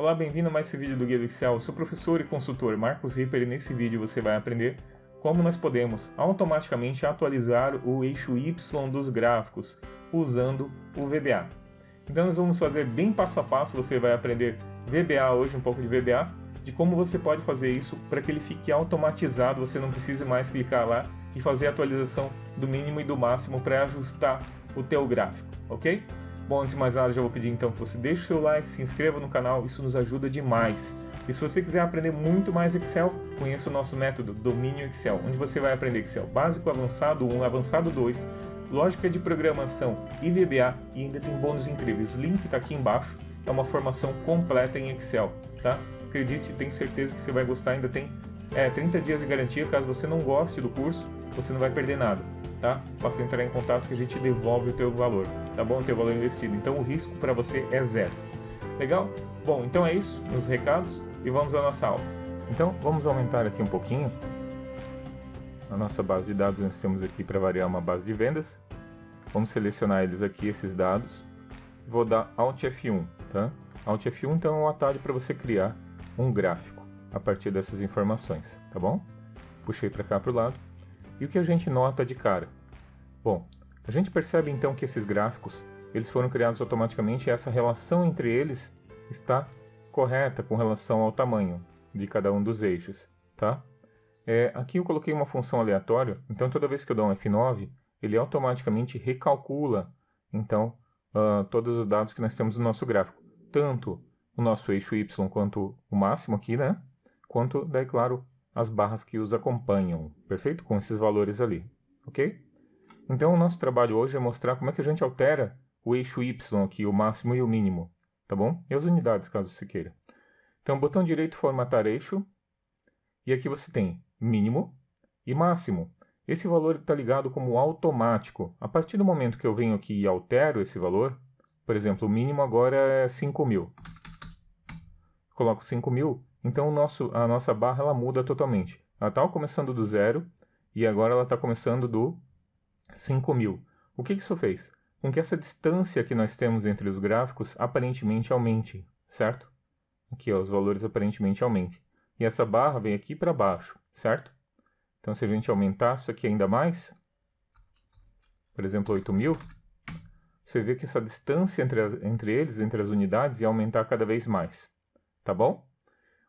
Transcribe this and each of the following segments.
Olá, bem-vindo a mais esse vídeo do Guia do Excel. Eu sou o professor e consultor Marcos Ripper e nesse vídeo você vai aprender como nós podemos automaticamente atualizar o eixo Y dos gráficos usando o VBA. Então nós vamos fazer bem passo a passo, você vai aprender VBA hoje, um pouco de VBA, de como você pode fazer isso para que ele fique automatizado, você não precise mais clicar lá e fazer a atualização do mínimo e do máximo para ajustar o teu gráfico, ok? Bom, antes de mais nada, já vou pedir então que você deixe o seu like, se inscreva no canal, isso nos ajuda demais. E se você quiser aprender muito mais Excel, conheça o nosso método Domínio Excel, onde você vai aprender Excel básico, avançado 1, avançado 2, lógica de programação e VBA, e ainda tem bônus incríveis. O link está aqui embaixo, é uma formação completa em Excel, tá? Acredite, tenho certeza que você vai gostar, ainda tem 30 dias de garantia, caso você não goste do curso, você não vai perder nada, tá? Basta entrar em contato que a gente devolve o teu valor, tá bom? O teu valor investido, então o risco para você é zero. Legal? Bom, então é isso, nos recados, e vamos à nossa aula. Então, vamos aumentar aqui um pouquinho a nossa base de dados. Nós temos aqui, para variar, uma base de vendas. Vamos selecionar eles aqui, esses dados. Vou dar Alt F1, tá? Alt F1 então é um atalho para você criar um gráfico a partir dessas informações, tá bom? Puxei para cá para o lado. E o que a gente nota de cara? Bom, a gente percebe então que esses gráficos, eles foram criados automaticamente e essa relação entre eles está correta com relação ao tamanho de cada um dos eixos, tá? Aqui eu coloquei uma função aleatória, então toda vez que eu dou um F9, ele automaticamente recalcula então todos os dados que nós temos no nosso gráfico, tanto o nosso eixo Y quanto o máximo aqui, né? Quanto, daí claro, as barras que os acompanham, perfeito? Com esses valores ali, ok? Então o nosso trabalho hoje é mostrar como é que a gente altera o eixo Y aqui, o máximo e o mínimo, tá bom? E as unidades, caso você queira. Então, botão direito, formatar eixo, e aqui você tem mínimo e máximo. Esse valor está ligado como automático. A partir do momento que eu venho aqui e altero esse valor, por exemplo, o mínimo agora é 5.000. Coloco 5.000, então a nossa barra ela muda totalmente. Ela estava começando do 0 e agora ela está começando do 5.000. O que isso fez? Com que essa distância que nós temos entre os gráficos aparentemente aumente, certo? Aqui, ó, os valores aparentemente aumentem. E essa barra vem aqui para baixo, certo? Então, se a gente aumentar isso aqui ainda mais, por exemplo, 8.000, você vê que essa distância entre eles, entre as unidades, ia aumentar cada vez mais. Tá bom?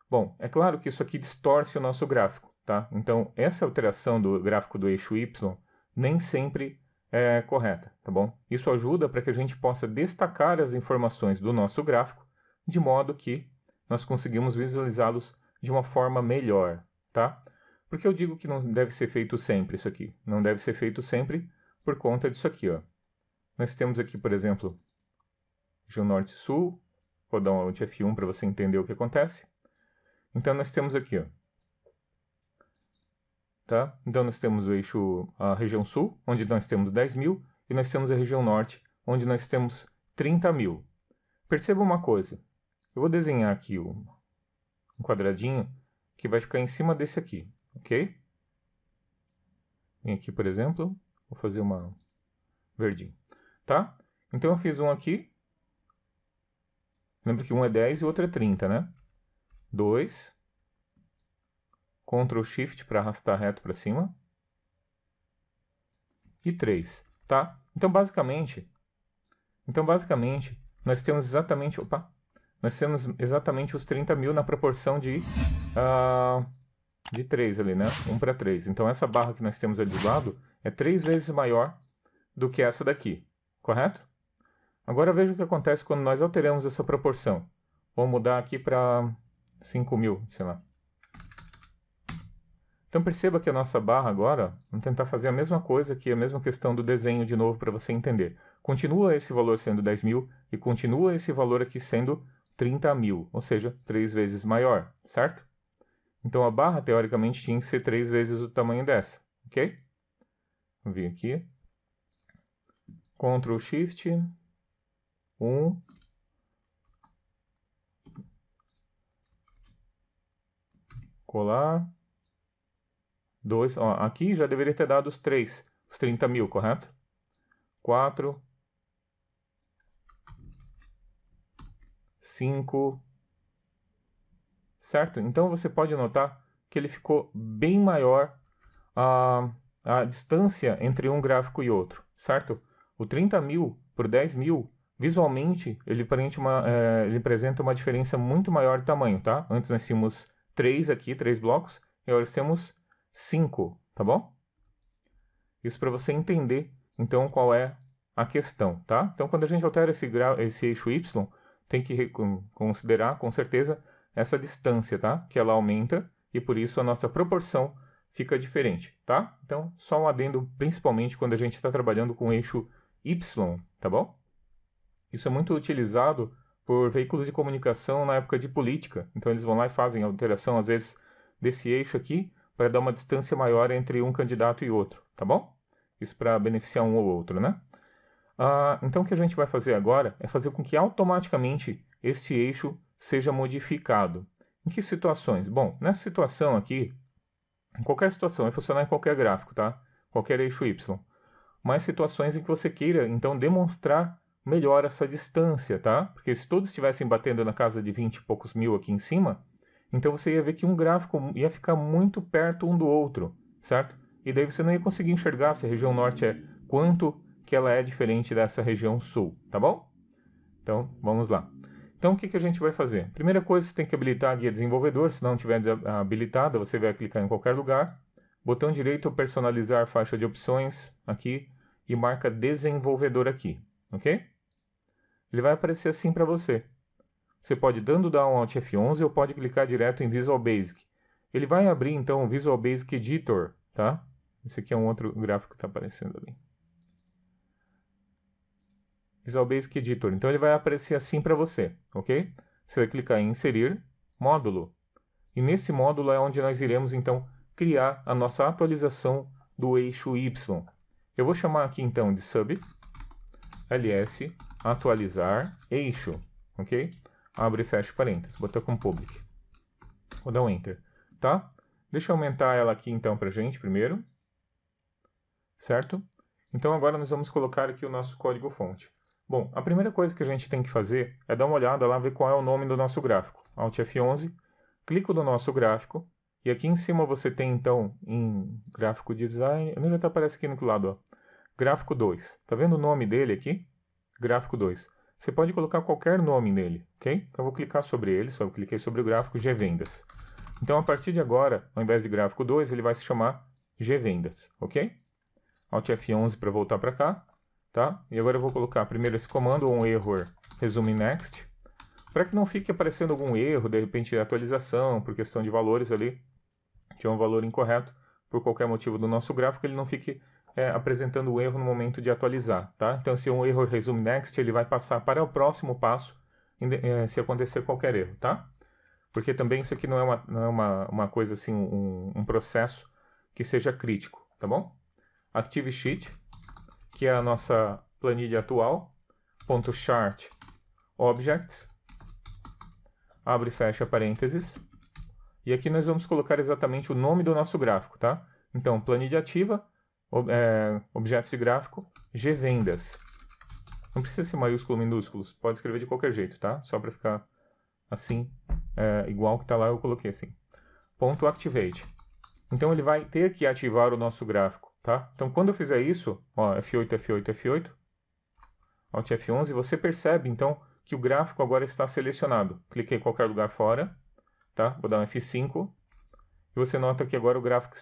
Bom, é claro que isso aqui distorce o nosso gráfico, tá? Então, essa alteração do gráfico do eixo Y nem sempre é correta, tá bom? Isso ajuda para que a gente possa destacar as informações do nosso gráfico, de modo que nós conseguimos visualizá-los de uma forma melhor, tá? Porque eu digo que não deve ser feito sempre isso aqui. Não deve ser feito sempre por conta disso aqui, ó. Nós temos aqui, por exemplo, região Norte e Sul. Vou dar um Alt F1 para você entender o que acontece. Então, nós temos aqui, ó. Tá? Então, nós temos a região Sul, onde nós temos 10.000, e nós temos a região Norte, onde nós temos 30.000. Perceba uma coisa. Eu vou desenhar aqui um quadradinho que vai ficar em cima desse aqui, ok? Vem aqui, por exemplo, vou fazer uma verdinho, tá? Então, eu fiz um aqui. Lembra que um é 10 e o outro é 30, né? 2. Ctrl Shift para arrastar reto para cima. E 3, tá? Então, basicamente, nós temos exatamente... Nós temos exatamente os 30.000 na proporção de 3 ali, né? 1 para 3. Então, essa barra que nós temos ali do lado é 3 vezes maior do que essa daqui, correto? Agora, veja o que acontece quando nós alteramos essa proporção. Vou mudar aqui para 5.000, sei lá. Então, perceba que a nossa barra agora, vamos tentar fazer a mesma coisa aqui, a mesma questão do desenho de novo para você entender. Continua esse valor sendo 10.000 e continua esse valor aqui sendo 30.000, ou seja, 3 vezes maior, certo? Então, a barra, teoricamente, tinha que ser 3 vezes o tamanho dessa, ok? Vou vir aqui. Ctrl Shift. 1. Colar. 2. Ó, aqui já deveria ter dado os 3, os 30.000, correto? 4. 5. certo? Então você pode notar que ele ficou bem maior a distância entre um gráfico e outro, certo? O 30.000 por 10.000, visualmente, ele apresenta uma diferença muito maior de tamanho, tá? Antes nós tínhamos 3 aqui, 3 blocos, e agora nós temos 5, tá bom? Isso para você entender, então, qual é a questão, tá? Então, quando a gente altera esse eixo Y, tem que considerar, com certeza, essa distância, tá? Que ela aumenta, e por isso a nossa proporção fica diferente, tá? Então, só um adendo, principalmente quando a gente está trabalhando com o eixo Y, tá bom? Isso é muito utilizado por veículos de comunicação na época de política. Então, eles vão lá e fazem alteração, às vezes, desse eixo aqui, para dar uma distância maior entre um candidato e outro, tá bom? Isso para beneficiar um ou outro, né? Então, o que a gente vai fazer agora é fazer com que automaticamente este eixo seja modificado. Em que situações? Bom, nessa situação aqui, em qualquer situação, vai funcionar em qualquer gráfico, tá? Qualquer eixo Y. Mas situações em que você queira, então, demonstrar melhor essa distância, tá? Porque se todos estivessem batendo na casa de 20 e poucos mil aqui em cima, então você ia ver que um gráfico ia ficar muito perto um do outro, certo? E daí você não ia conseguir enxergar se a região norte é quanto que ela é diferente dessa região sul, tá bom? Então, vamos lá. Então, o que a gente vai fazer? Primeira coisa, você tem que habilitar a guia desenvolvedor. Se não tiver habilitada, você vai clicar em qualquer lugar. Botão direito, personalizar faixa de opções aqui e marca desenvolvedor aqui, ok? Ele vai aparecer assim para você. Você pode dando down Alt F11 ou pode clicar direto em Visual Basic. Ele vai abrir então o Visual Basic Editor, tá? Esse aqui é um outro gráfico que está aparecendo ali. Visual Basic Editor. Então ele vai aparecer assim para você, ok? Você vai clicar em Inserir, Módulo. E nesse módulo é onde nós iremos então criar a nossa atualização do eixo Y. Eu vou chamar aqui então de Sub, ls, atualizar, eixo, ok? Abre e fecha parênteses, botar como Public. Vou dar um Enter, tá? Deixa eu aumentar ela aqui então pra gente primeiro, certo? Então agora nós vamos colocar aqui o nosso código-fonte. Bom, a primeira coisa que a gente tem que fazer é dar uma olhada lá, ver qual é o nome do nosso gráfico. Alt F11, clico no nosso gráfico, e aqui em cima você tem então, em gráfico design, já tá aparece aqui no lado, ó, gráfico 2. Tá vendo o nome dele aqui? Gráfico 2. Você pode colocar qualquer nome nele, ok? Então eu vou clicar sobre ele, só eu cliquei sobre o gráfico Gvendas. Então a partir de agora, ao invés de gráfico 2, ele vai se chamar Gvendas, ok? Alt F11 para voltar para cá, tá? E agora eu vou colocar primeiro esse comando, um error resume next, para que não fique aparecendo algum erro, de repente de atualização, por questão de valores ali, que é um valor incorreto, por qualquer motivo do nosso gráfico, ele não fique apresentando o erro no momento de atualizar, tá? Então, se um erro resume next, ele vai passar para o próximo passo se acontecer qualquer erro, tá? Porque também isso aqui não é uma coisa assim, um processo que seja crítico, tá bom? Active Sheet, que é a nossa planilha atual, .chart objects, abre e fecha parênteses, e aqui nós vamos colocar exatamente o nome do nosso gráfico, tá? Então, planilha ativa, objetos de gráfico, Gvendas. Não precisa ser maiúsculo ou minúsculos, pode escrever de qualquer jeito, tá? Só para ficar assim, igual que está lá, eu coloquei assim. .activate. Então ele vai ter que ativar o nosso gráfico, tá? Então quando eu fizer isso, ó, F8, F8, F8, Alt F11, você percebe então que o gráfico agora está selecionado. Cliquei em qualquer lugar fora, tá? Vou dar um F5 e você nota que agora o gráfico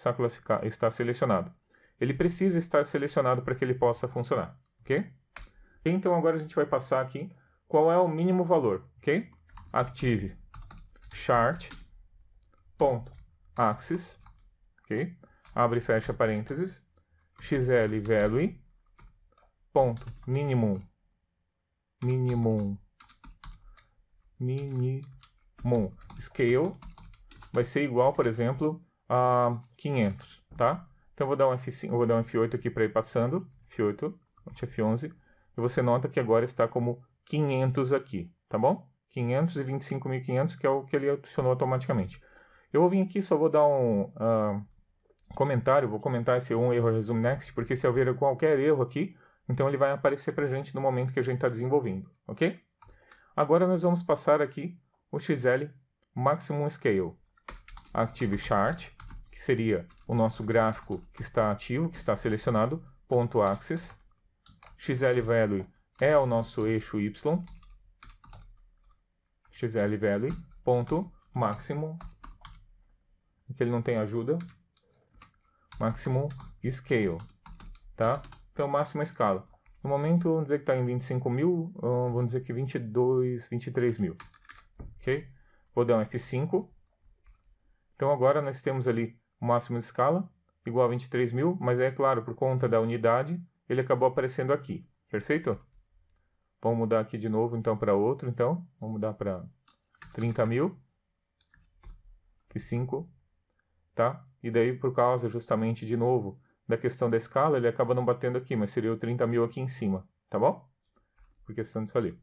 está selecionado. Ele precisa estar selecionado para que ele possa funcionar, ok? Então agora a gente vai passar aqui qual é o mínimo valor, ok? Active chart .axis, ok? Abre e fecha parênteses, xl value minimum scale vai ser igual, por exemplo, a 500, tá? Então eu vou dar um F5, eu vou dar um F8 aqui para ir passando, F8, F11, e você nota que agora está como 500 aqui, tá bom? 525.500, que é o que ele adicionou automaticamente. Eu vou vir aqui, só vou dar um comentário, vou comentar esse error resume next, porque se houver qualquer erro aqui, então ele vai aparecer para a gente no momento que a gente está desenvolvendo, ok? Agora nós vamos passar aqui o XL Maximum Scale. Active Chart, que seria o nosso gráfico que está ativo, que está selecionado, ponto Axis. XL Value é o nosso eixo Y. XL Value, ponto Maximum, que ele não tem ajuda. Maximum Scale, tá? Então, máxima escala. No momento, vamos dizer que está em 25 mil, vamos dizer que 22, 23 mil. Ok? Vou dar um F5. Então, agora nós temos ali o máximo de escala, igual a 23 mil, mas é claro, por conta da unidade, ele acabou aparecendo aqui. Perfeito? Vamos mudar aqui de novo, então, para outro. Então, vamos mudar para 30 mil. Aqui 5. Tá? E daí, por causa, justamente, de novo, da questão da escala, ele acaba não batendo aqui, mas seria o 30 mil aqui em cima, tá bom? Por questão disso ali.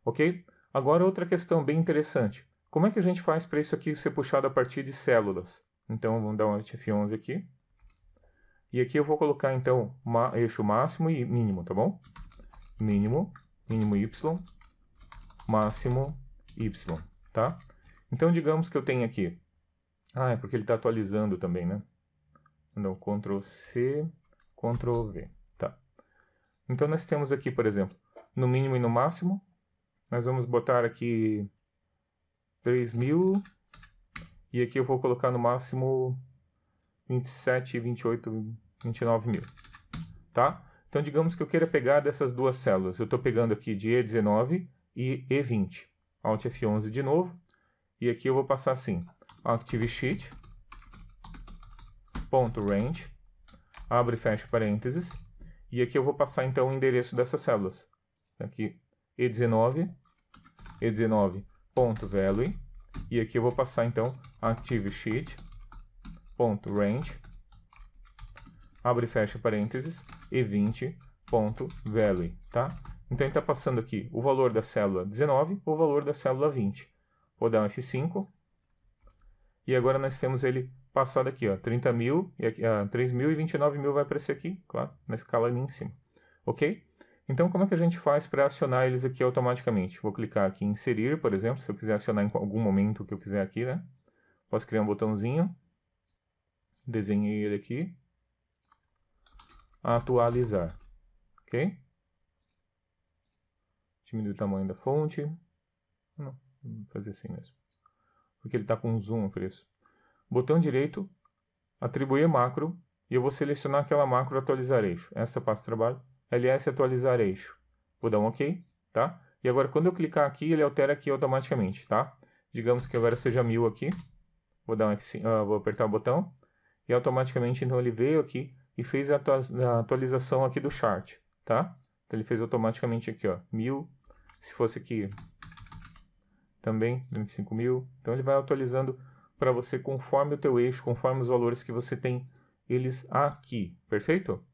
Ok? Agora, outra questão bem interessante. Como é que a gente faz para isso aqui ser puxado a partir de células? Então, vamos dar um Alt F11 aqui. E aqui eu vou colocar, então, eixo máximo e mínimo, tá bom? Mínimo, mínimo Y, máximo Y, tá? Então, digamos que eu tenho aqui... é porque ele está atualizando também, né? Então, Ctrl C, Ctrl V. Tá. Então, nós temos aqui, por exemplo, no mínimo e no máximo. Nós vamos botar aqui 3.000. E aqui eu vou colocar no máximo 27, 28, 29 mil. Tá? Então, digamos que eu queira pegar dessas duas células. Eu estou pegando aqui de E19 e E20. Alt F11 de novo. E aqui eu vou passar assim. Active Sheet. Ponto range, abre e fecha parênteses, e aqui eu vou passar então o endereço dessas células. Aqui E19, E19.value, e aqui eu vou passar então active sheet, ponto range, abre e fecha parênteses, E20.value, tá? Então ele está passando aqui o valor da célula 19, o valor da célula 20. Vou dar um F5, e agora nós temos ele passado aqui, ó, 30 mil, e aqui, 3 mil e 29 mil vai aparecer aqui, claro, na escala ali em cima. Ok? Então, como é que a gente faz para acionar eles aqui automaticamente? Vou clicar aqui em inserir, por exemplo, se eu quiser acionar em algum momento que eu quiser aqui, né? Posso criar um botãozinho, desenhei ele aqui, atualizar, ok? Diminuir o tamanho da fonte, não, vou fazer assim mesmo, porque ele está com um zoom por isso. Botão direito, atribuir macro, e eu vou selecionar aquela macro atualizar eixo. Essa pasta de trabalho, ls atualizar eixo. Vou dar um OK, tá? E agora quando eu clicar aqui, ele altera aqui automaticamente, tá? Digamos que agora seja 1000 aqui. Vou dar um F5, vou apertar o botão, e automaticamente então ele veio aqui e fez a atualização aqui do chart, tá? Então ele fez automaticamente aqui, ó, 1000, se fosse aqui também, 25 mil. Então ele vai atualizando para você conforme o teu eixo, conforme os valores que você tem eles aqui, perfeito?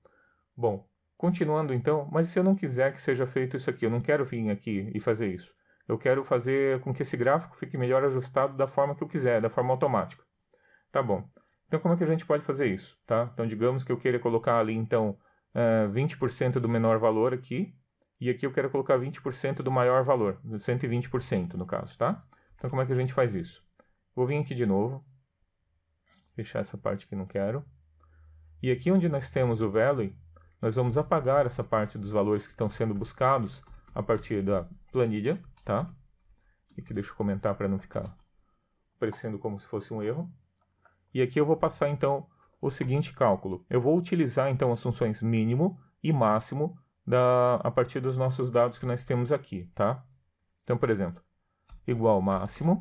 Bom, continuando então, mas se eu não quiser que seja feito isso aqui, eu não quero vir aqui e fazer isso. Eu quero fazer com que esse gráfico fique melhor ajustado da forma que eu quiser, da forma automática. Tá bom. Então como é que a gente pode fazer isso, tá? Então digamos que eu queira colocar ali então 20% do menor valor aqui, e aqui eu quero colocar 20% do maior valor, 120% no caso, tá? Então como é que a gente faz isso? Vou vir aqui de novo, fechar essa parte que não quero. E aqui onde nós temos o value, nós vamos apagar essa parte dos valores que estão sendo buscados a partir da planilha, tá? E aqui deixa eu comentar para não ficar parecendo como se fosse um erro. E aqui eu vou passar então o seguinte cálculo. Eu vou utilizar então as funções mínimo e máximo a partir dos nossos dados que nós temos aqui, tá? Então, por exemplo, igual máximo,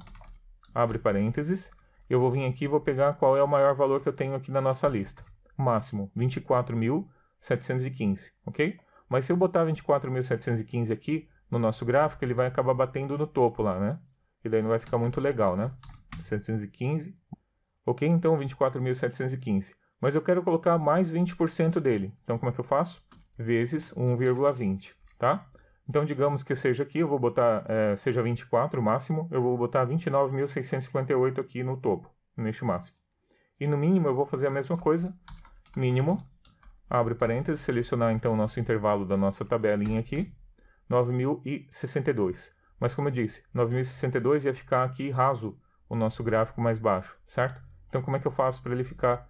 abre parênteses, eu vou vir aqui e vou pegar qual é o maior valor que eu tenho aqui na nossa lista. Máximo, 24.715, ok? Mas se eu botar 24.715 aqui no nosso gráfico, ele vai acabar batendo no topo lá, né? E daí não vai ficar muito legal, né? 715, ok? Então 24.715. Mas eu quero colocar mais 20% dele. Então como é que eu faço? Vezes 1,20, tá? Então, digamos que seja aqui, eu vou botar, seja 24 o máximo, eu vou botar 29.658 aqui no topo, neste máximo. E no mínimo eu vou fazer a mesma coisa, mínimo, abre parênteses, selecionar então o nosso intervalo da nossa tabelinha aqui, 9.062. Mas como eu disse, 9.062 ia ficar aqui raso o nosso gráfico mais baixo, certo? Então, como é que eu faço para ele ficar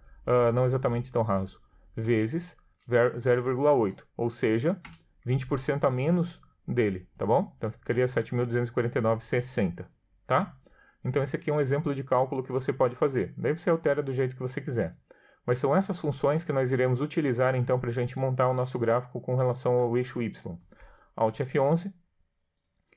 não exatamente tão raso? Vezes 0,8, ou seja, 20% a menos dele, tá bom? Então, ficaria 7.249,60, tá? Então, esse aqui é um exemplo de cálculo que você pode fazer. Daí você altera do jeito que você quiser. Mas são essas funções que nós iremos utilizar, então, para a gente montar o nosso gráfico com relação ao eixo Y. Alt F11.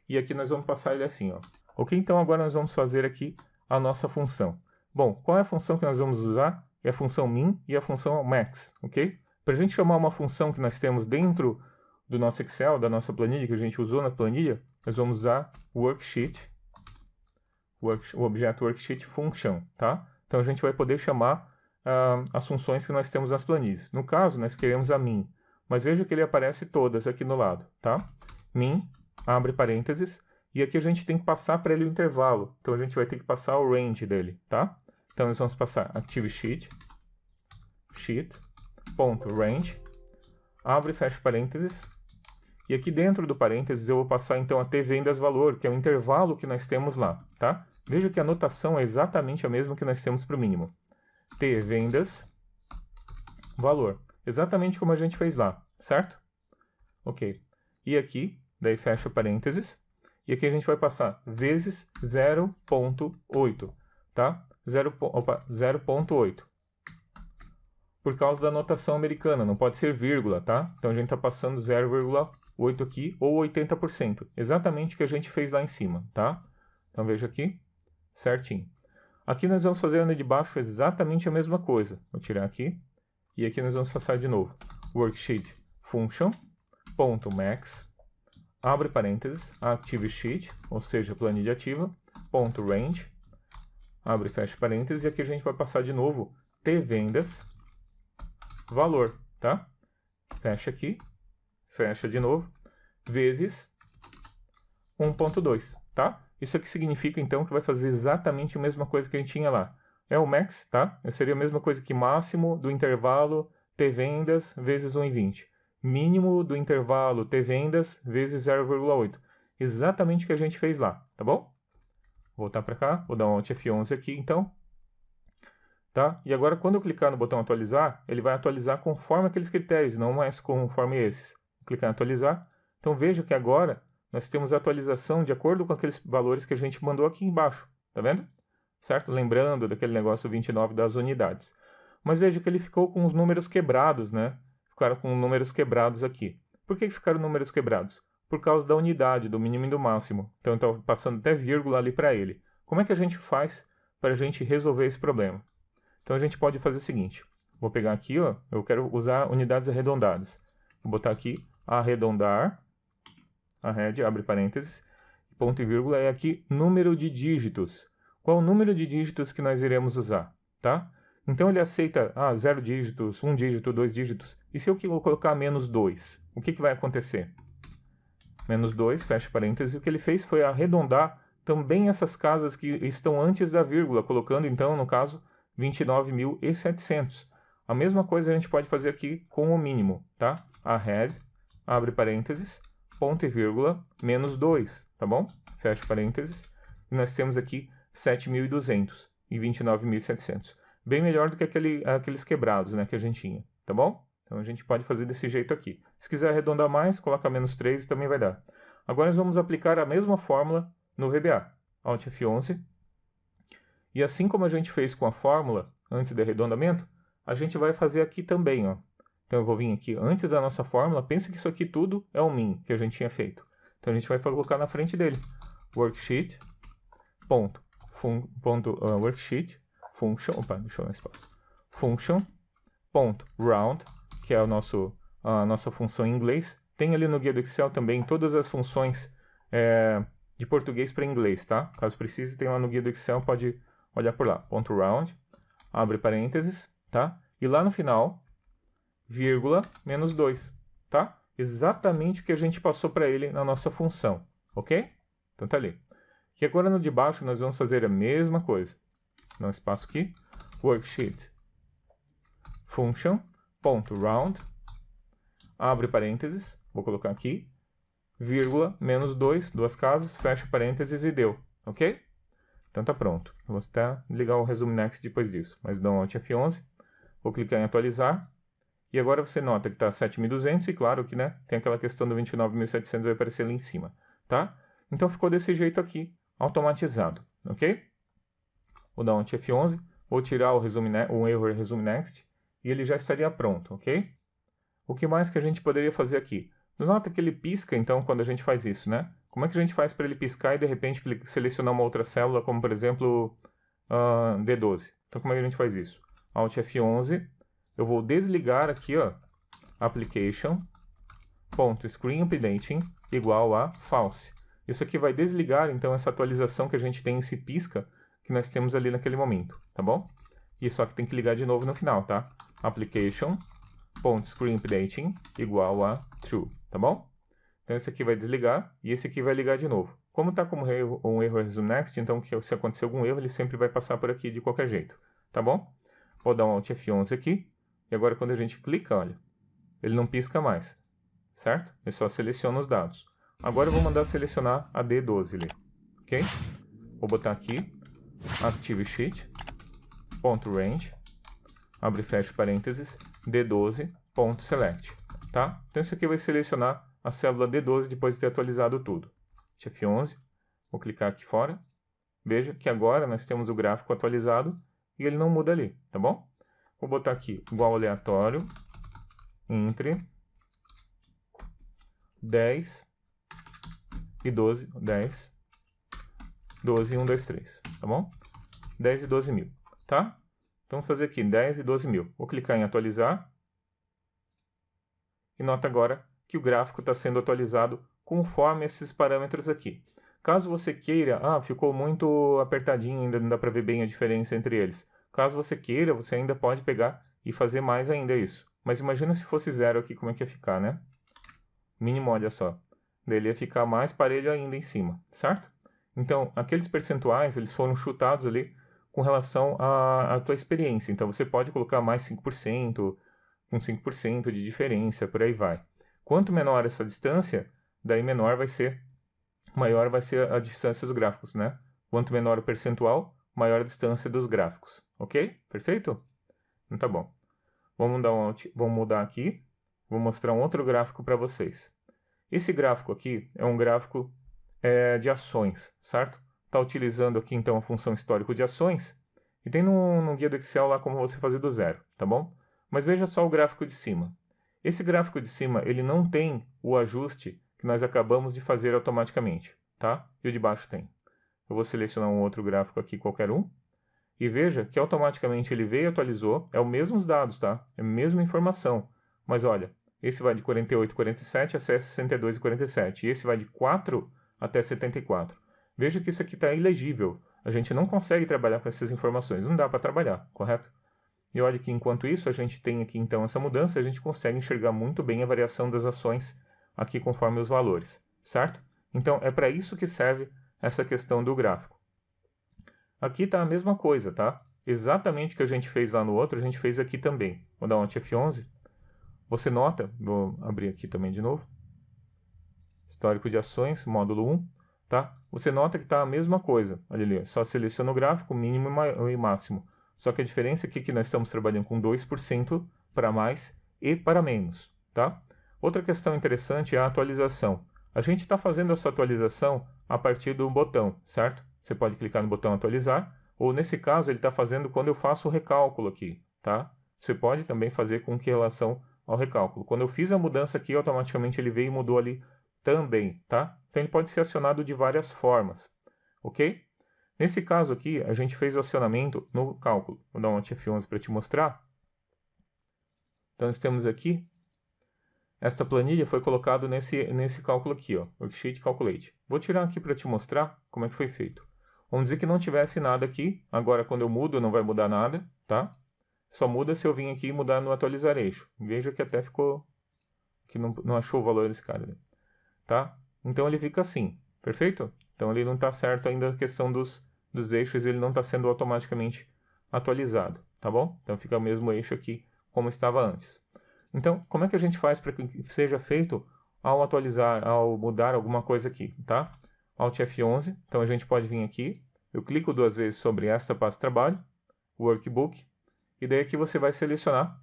E aqui nós vamos passar ele assim, ó. Ok? Então, agora nós vamos fazer aqui a nossa função. Bom, qual é a função que nós vamos usar? É a função min e a função max, ok? Para a gente chamar uma função que nós temos dentro do nosso Excel, da nossa planilha, que a gente usou na planilha, nós vamos usar worksheet, o objeto worksheet function, tá? Então, a gente vai poder chamar as funções que nós temos nas planilhas. No caso, nós queremos a min, mas veja que ele aparece todas aqui no lado, tá? Min, abre parênteses, e aqui a gente tem que passar para ele o intervalo. Então, a gente vai ter que passar o range dele, tá? Então, nós vamos passar ActiveSheet, sheet.range, abre e fecha parênteses, e aqui dentro do parênteses eu vou passar então a tvendas_valor, que é o intervalo que nós temos lá, tá? Veja que a notação é exatamente a mesma que nós temos para o mínimo. tvendas_valor, exatamente como a gente fez lá, certo? Ok. E aqui, daí fecha parênteses, e aqui a gente vai passar vezes 0,8, tá? 0,8. Por causa da notação americana, não pode ser vírgula, tá? Então a gente está passando 0,8 aqui, ou 80%. Exatamente o que a gente fez lá em cima, tá? Então veja aqui, certinho. Aqui nós vamos fazer na de baixo exatamente a mesma coisa. Vou tirar aqui, e aqui nós vamos passar de novo. Worksheet function.max, abre parênteses, ActiveSheet, ou seja, planilha ativa, .range, abre e fecha parênteses, e aqui a gente vai passar de novo tvendas_valor, tá? Fecha aqui, fecha de novo, vezes 1.2, tá? Isso aqui significa, então, que vai fazer exatamente a mesma coisa que a gente tinha lá. É o max, tá? Seria a mesma coisa que máximo do intervalo tvendas vezes 1,20. Mínimo do intervalo tvendas vezes 0,8. Exatamente o que a gente fez lá, tá bom? Voltar para cá, vou dar um Alt F11 aqui, então. Tá? E agora, quando eu clicar no botão atualizar, ele vai atualizar conforme aqueles critérios, não mais conforme esses. Vou clicar em atualizar. Então, veja que agora nós temos a atualização de acordo com aqueles valores que a gente mandou aqui embaixo. Tá vendo? Certo? Lembrando daquele negócio 29 das unidades. Mas veja que ele ficou com os números quebrados, né? Ficaram com números quebrados aqui. Por que ficaram números quebrados? Por causa da unidade, do mínimo e do máximo. Então, eu estou passando até vírgula ali para ele. Como é que a gente faz para a gente resolver esse problema? Então, a gente pode fazer o seguinte. Vou pegar aqui, ó, eu quero usar unidades arredondadas. Vou botar aqui, arredondar, arred, abre parênteses, ponto e vírgula, é aqui número de dígitos. Qual o número de dígitos que nós iremos usar, tá? Então, ele aceita 0 dígitos, 1 dígito, 2 dígitos. E se eu colocar menos 2, o que vai acontecer? Menos 2, fecha parênteses, o que ele fez foi arredondar também essas casas que estão antes da vírgula, colocando, então, no caso, 29.700. A mesma coisa a gente pode fazer aqui com o mínimo, tá? Arred, abre parênteses, ponto e vírgula, menos 2, tá bom? Fecha parênteses. E nós temos aqui 7.200 e 29.700. Bem melhor do que aqueles quebrados, né, que a gente tinha, tá bom? Então a gente pode fazer desse jeito aqui. Se quiser arredondar mais, coloca menos 3 e também vai dar. Agora nós vamos aplicar a mesma fórmula no VBA. Alt F11. E assim como a gente fez com a fórmula antes do arredondamento, a gente vai fazer aqui também, ó. Então eu vou vir aqui antes da nossa fórmula, pensa que isso aqui tudo é o min que a gente tinha feito. Então a gente vai colocar na frente dele. Worksheet, worksheet, function, deixa eu dar espaço. Function.round, que é a nossa função em inglês. Tem ali no guia do Excel também todas as funções de português para inglês, tá? Caso precise, tem lá no guia do Excel, pode olhar por lá. .round, abre parênteses, tá? E lá no final, vírgula, menos 2, tá? Exatamente o que a gente passou para ele na nossa função, ok? Então tá ali. E agora no de baixo nós vamos fazer a mesma coisa. Dá um espaço aqui. Worksheet function.round, abre parênteses, vou colocar aqui, vírgula, menos 2, duas casas, fecha parênteses e deu, ok? Então tá pronto. Eu vou até ligar o Resume Next depois disso. Mas dou um Alt F11, vou clicar em atualizar. E agora você nota que está 7.200 e claro que, né, tem aquela questão do 29.700 vai aparecer ali em cima, tá? Então ficou desse jeito aqui, automatizado, ok? Vou dar um Alt F11, vou tirar o Error Resume Next e ele já estaria pronto, ok? O que mais que a gente poderia fazer aqui? Nota que ele pisca, então, quando a gente faz isso, né? Como é que a gente faz para ele piscar e, de repente, selecionar uma outra célula, como, por exemplo, D12? Então, como é que a gente faz isso? Alt F11, eu vou desligar aqui, ó, application.screenUpdating igual a false. Isso aqui vai desligar, então, essa atualização que a gente tem, esse pisca, que nós temos ali naquele momento, tá bom? E só que tem que ligar de novo no final, tá? Application.screenUpdating igual a true, tá bom? Então esse aqui vai desligar e esse aqui vai ligar de novo. Como está como um erro Resume Next, então se acontecer algum erro, ele sempre vai passar por aqui de qualquer jeito, tá bom? Vou dar um Alt F11 aqui e agora quando a gente clica, olha, ele não pisca mais, certo? Ele só seleciona os dados. Agora eu vou mandar selecionar a D12 ali, ok? Vou botar aqui ActiveSheet.range, abre e fecha parênteses, D12.select, tá? Então isso aqui vai selecionar a célula D12 depois de ter atualizado tudo. F11, vou clicar aqui fora, veja que agora nós temos o gráfico atualizado e ele não muda ali, tá bom? Vou botar aqui igual aleatório entre 10 e 12, 10, 12 e 1, 2, 3, tá bom? 10 e 12 mil, tá? Então vamos fazer aqui 10 e 12 mil. Vou clicar em atualizar e nota agora que o gráfico está sendo atualizado conforme esses parâmetros aqui. Caso você queira, ficou muito apertadinho, ainda não dá para ver bem a diferença entre eles. Caso você queira, você ainda pode pegar e fazer mais ainda isso. Mas imagina se fosse zero aqui, como é que ia ficar, né? Mínimo, olha só. Daí ele ia ficar mais parelho ainda em cima, certo? Então, aqueles percentuais, eles foram chutados ali com relação à tua experiência. Então, você pode colocar mais 5%, com 5% de diferença, por aí vai. Quanto menor essa distância, daí maior vai ser a distância dos gráficos, né? Quanto menor o percentual, maior a distância dos gráficos. Ok? Perfeito? Então tá bom. Vamos mudar aqui. Vou mostrar um outro gráfico para vocês. Esse gráfico aqui é um gráfico de ações, certo? Está utilizando aqui então a função histórico de ações. E tem no guia do Excel lá como você fazer do zero, tá bom? Mas veja só o gráfico de cima. Esse gráfico de cima, ele não tem o ajuste que nós acabamos de fazer automaticamente, tá? E o de baixo tem. Eu vou selecionar um outro gráfico aqui, qualquer um. E veja que automaticamente ele veio e atualizou. É os mesmos dados, tá? É a mesma informação. Mas olha, esse vai de 48,47 a 62,47. E esse vai de 4 até 74. Veja que isso aqui está ilegível. A gente não consegue trabalhar com essas informações. Não dá para trabalhar, correto? E olha que enquanto isso a gente tem aqui então essa mudança, a gente consegue enxergar muito bem a variação das ações aqui conforme os valores, certo? Então é para isso que serve essa questão do gráfico. Aqui está a mesma coisa, tá? Exatamente o que a gente fez lá no outro, a gente fez aqui também. Vou dar um Alt F11. Você nota, vou abrir aqui também de novo. Histórico de ações, módulo 1, tá? Você nota que está a mesma coisa. Olha ali, só seleciona o gráfico, mínimo e máximo. Só que a diferença aqui é que nós estamos trabalhando com 2% para mais e para menos, tá? Outra questão interessante é a atualização. A gente está fazendo essa atualização a partir do botão, certo? Você pode clicar no botão atualizar, ou nesse caso ele está fazendo quando eu faço o recálculo aqui, tá? Você pode também fazer com que relação ao recálculo. Quando eu fiz a mudança aqui, automaticamente ele veio e mudou ali também, tá? Então ele pode ser acionado de várias formas, ok? Nesse caso aqui, a gente fez o acionamento no cálculo. Vou dar um Alt F11 para te mostrar. Então nós temos aqui, esta planilha foi colocada nesse cálculo aqui, ó, Worksheet Calculate. Vou tirar aqui para te mostrar como é que foi feito. Vamos dizer que não tivesse nada aqui, agora quando eu mudo não vai mudar nada, tá? Só muda se eu vim aqui e mudar no atualizar eixo. Veja que até ficou, que não achou o valor desse cara, né? Tá? Então ele fica assim, perfeito? Então ele não está certo ainda a questão dos eixos, ele não está sendo automaticamente atualizado, tá bom? Então fica o mesmo eixo aqui como estava antes. Então, como é que a gente faz para que seja feito ao atualizar, ao mudar alguma coisa aqui, tá? Alt F11, então a gente pode vir aqui eu clico 2 vezes sobre esta pasta de trabalho, Workbook, e daí aqui você vai selecionar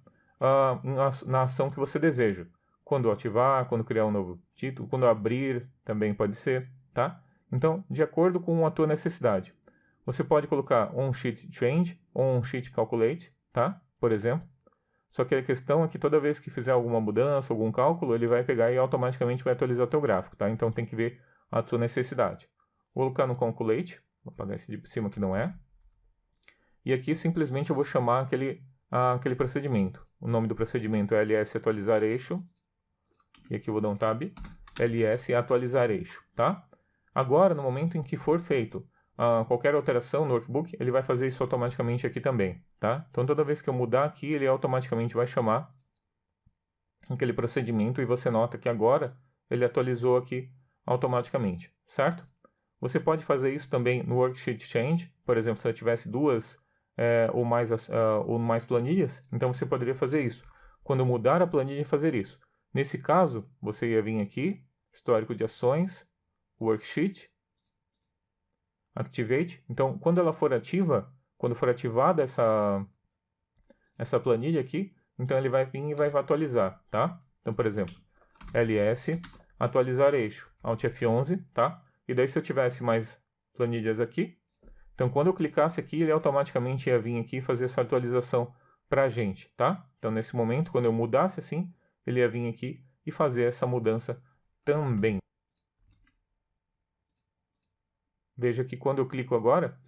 na ação que você deseja. Quando ativar, quando criar um novo título, quando abrir, também pode ser, tá? Então, de acordo com a tua necessidade. Você pode colocar On-Sheet Change ou On-Sheet Calculate, tá? Por exemplo. Só que a questão é que toda vez que fizer alguma mudança, algum cálculo, ele vai pegar e automaticamente vai atualizar o teu gráfico, tá? Então tem que ver a tua necessidade. Vou colocar no Calculate, vou apagar esse de cima que não é. E aqui simplesmente eu vou chamar aquele procedimento. O nome do procedimento é ls atualizar eixo. E aqui eu vou dar um tab, ls atualizar eixo, tá? Agora, no momento em que for feito qualquer alteração no workbook, ele vai fazer isso automaticamente aqui também, tá? Então, toda vez que eu mudar aqui, ele automaticamente vai chamar aquele procedimento e você nota que agora ele atualizou aqui automaticamente, certo? Você pode fazer isso também no Worksheet Change, por exemplo, se eu tivesse 2 ou mais planilhas, então você poderia fazer isso. Quando eu mudar a planilha, fazer isso. Nesse caso, você ia vir aqui, histórico de ações, Worksheet, Activate. Então, quando ela for ativa, quando for ativada essa planilha aqui, então ele vai vir e vai atualizar, tá? Então, por exemplo, ls atualizar eixo, Alt F11, tá? E daí se eu tivesse mais planilhas aqui, então quando eu clicasse aqui, ele automaticamente ia vir aqui e fazer essa atualização para a gente, tá? Então, nesse momento, quando eu mudasse assim, ele ia vir aqui e fazer essa mudança também. Veja que quando eu clico agora,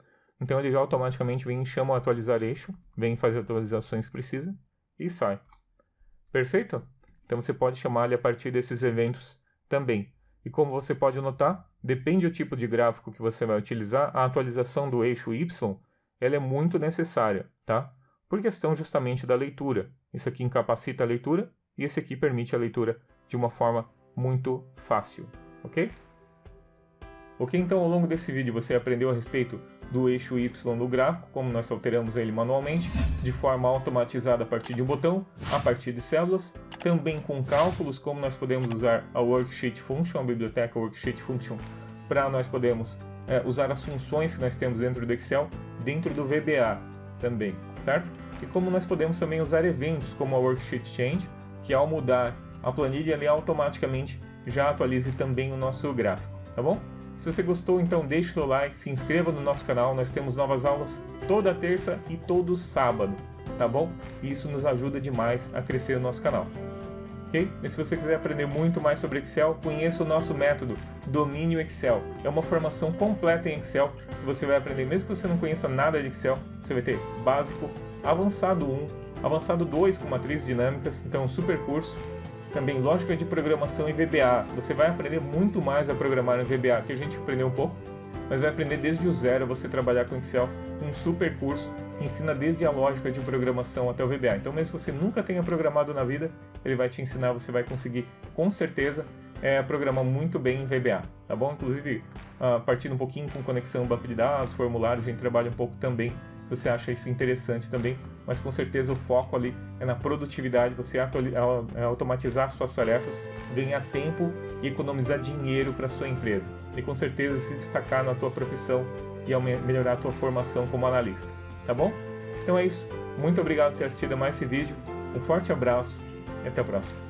então ele já automaticamente vem e chama o atualizar eixo, vem fazer as atualizações que precisa e sai. Perfeito? Então você pode chamar ele a partir desses eventos também. E como você pode notar, depende do tipo de gráfico que você vai utilizar, a atualização do eixo Y ela é muito necessária, tá? Por questão justamente da leitura. Isso aqui incapacita a leitura e esse aqui permite a leitura de uma forma muito fácil, ok? Ok, então ao longo desse vídeo você aprendeu a respeito do eixo Y no gráfico, como nós alteramos ele manualmente, de forma automatizada a partir de um botão, a partir de células, também com cálculos, como nós podemos usar a Worksheet Function, a biblioteca Worksheet Function, para nós podermos usar as funções que nós temos dentro do Excel, dentro do VBA também, certo? E como nós podemos também usar eventos, como a Worksheet Change, que ao mudar a planilha, ele automaticamente já atualize também o nosso gráfico, tá bom? Se você gostou, então deixe o seu like, se inscreva no nosso canal, nós temos novas aulas toda terça e todo sábado, tá bom? E isso nos ajuda demais a crescer o nosso canal, ok? E se você quiser aprender muito mais sobre Excel, conheça o nosso método Domínio Excel. É uma formação completa em Excel, que você vai aprender, mesmo que você não conheça nada de Excel, você vai ter básico, avançado 1, avançado 2 com matrizes dinâmicas, então um super curso. Também lógica de programação em VBA. Você vai aprender muito mais a programar em VBA, que a gente aprendeu um pouco, mas vai aprender desde o zero você trabalhar com Excel, um super curso que ensina desde a lógica de programação até o VBA. Então, mesmo que você nunca tenha programado na vida, ele vai te ensinar, você vai conseguir, com certeza, programar muito bem em VBA, tá bom? Inclusive, partindo um pouquinho com conexão banco de dados, formulário, a gente trabalha um pouco também, se você acha isso interessante também, mas com certeza o foco ali é na produtividade, você automatizar suas tarefas, ganhar tempo e economizar dinheiro para a sua empresa. E com certeza se destacar na tua profissão e melhorar a tua formação como analista, tá bom? Então é isso, muito obrigado por ter assistido a mais esse vídeo, um forte abraço e até a próxima.